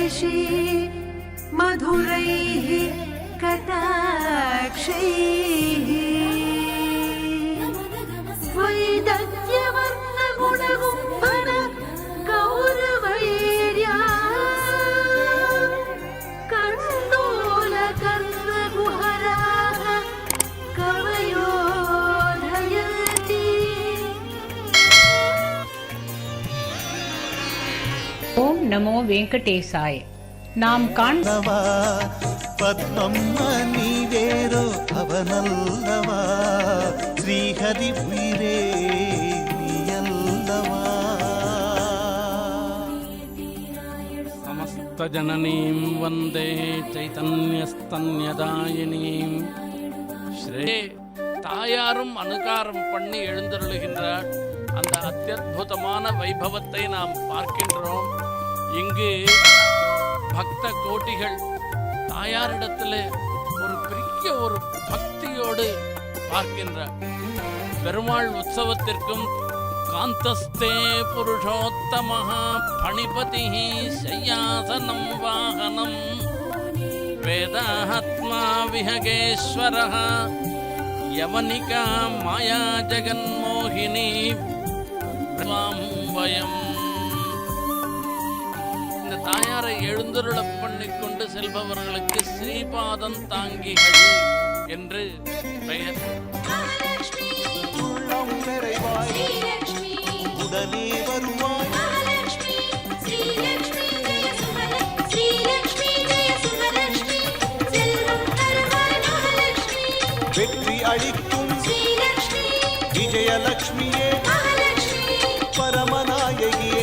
दिशि मधुरैः कटाक्षैः वैदग्ध्यवर्णगुणगुम्फन गौरवैर्या कण्डोलकर्णगुहराः कवयोधयन्ति। ஓம் நமோ வெங்கடேசாய. நாம் காண்பவா பத்மம்ம நீவேரோ அவனல்லவா ஸ்ரீஹரி உயிரே நீயல்லவா. समस्त जननीं वन्दे चैतन्यस्तन्यदायिनीं. ஸ்ரீ தாயாரும் அனுகாரம் பண்ணி எழுந்தருளுகின்றார். அந்த அத்தியுதமான வைபவத்தை நாம் பார்க்கின்றோம். இங்கு பக்த கோட்டிகள் தாயாரிடத்தில் ஒரு பெரிய ஒரு பக்தியோடு பார்க்கின்றார். பெருமாள் உற்சவத்திற்கும் காந்தஸ்தே புருஷோத்தமஹ பணிபதி சய்யாசனம் வாகனம் வேதாத்மா விஹகேஸ்வரஹ யவனிகா மாயா ஜெகன்மோகினி வயம். இந்த தாயாரை எழுந்தருள பண்ணிக்கொண்டு செல்பவர்களுக்கு ஸ்ரீபாதம் தாங்கிகள் என்று பெயர். உள்ளம் நிறைவாய் உடனே வருவாய் வெற்றி அளிக்கும் விஜயலட்சுமியே பரமநாயகியே.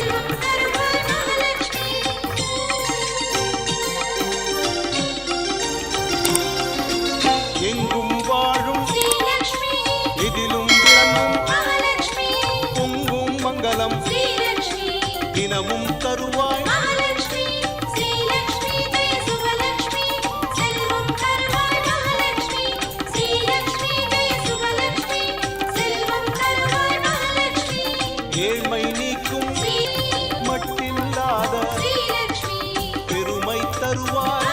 எங்கும் வாழும் இதிலும் விளங்கும் பொங்கும் மங்களம் தினமும் தருவாய். ஏழ்மை நீக்கும் மட்டில்லாத பெருமை தருவாய்.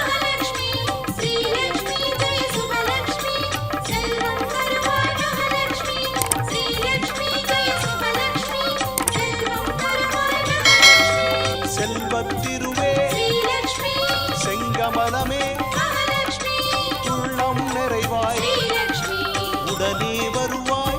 செல்வத்திருவே செங்கமலமே உள்ளம் நிறைவாய் உடனே வருவாய்.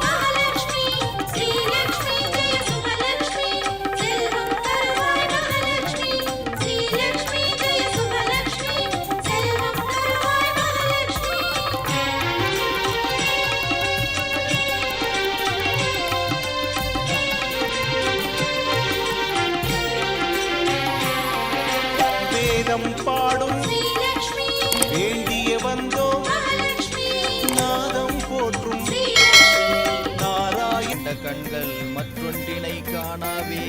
வேதம் பாடும் வேண்டிய வந்தோம் நாதம் போற்றும் நாராயண கண்கள் மற்றொன்றினை காணாவே.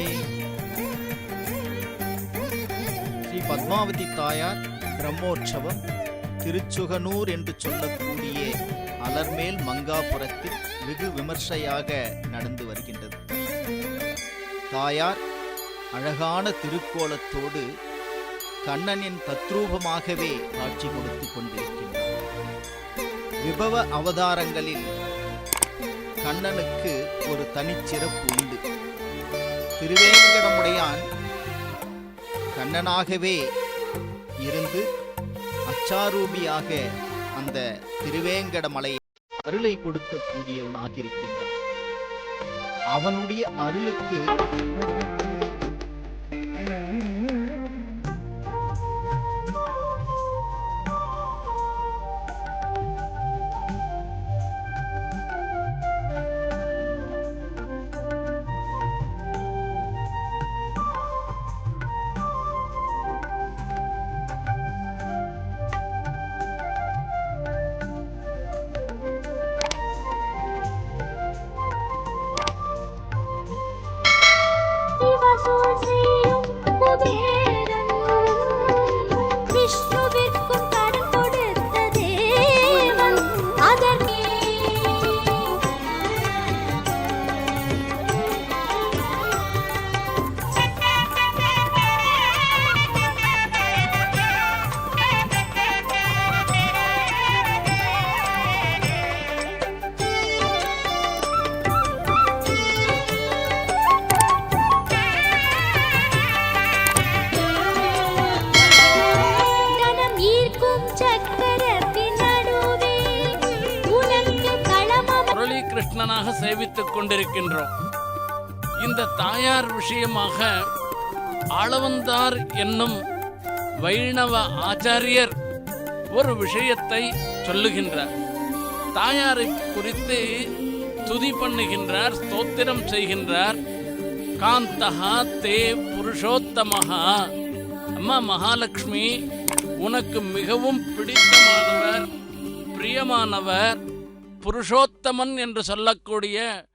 ஸ்ரீ பத்மாவதி தாயார் பிரம்மோற்சவம் திருச்சுகனூர் என்று சொல்லக்கூடிய அலர்மேல் மங்காபுரத்தில் வெகு விமர்சையாக நடந்து வருகின்றது. தாயார் அழகான திருக்கோலத்தோடு கண்ணனின் தத்ரூபமாகவே காட்சி கொடுத்து கொண்டிருக்கின்றார். விபவ அவதாரங்களில் கண்ணனுக்கு ஒரு தனிச்சிறப்பு உண்டு. திருவேங்கடமுடையான் கண்ணனாகவே இருந்து அச்சாரூபியாக அந்த திருவேங்கடமலையை அருளை கொடுக்கக்கூடியவனாக இருக்கின்றான். அவனுடைய அருளுக்கு Vasu கிருஷ்ணனாக சேவித்துக் கொண்டிருக்கின்றோம். இந்த தாயார் விஷயமாக ஆளவந்தார் என்னும் வைணவ ஆச்சாரியர் ஒரு விஷயத்தை சொல்லுகின்றார். தாயாரை குறித்து துதி பண்ணுகின்றார், ஸ்தோத்திரம் செய்கின்றார். காந்தஹா தே புருஷோத்தமஹா. அம்மா மகாலட்சுமி, உனக்கு மிகவும் பிடித்தமானவர், பிரியமானவர், புருஷோத்தமன் என்று சொல்லக்கூடிய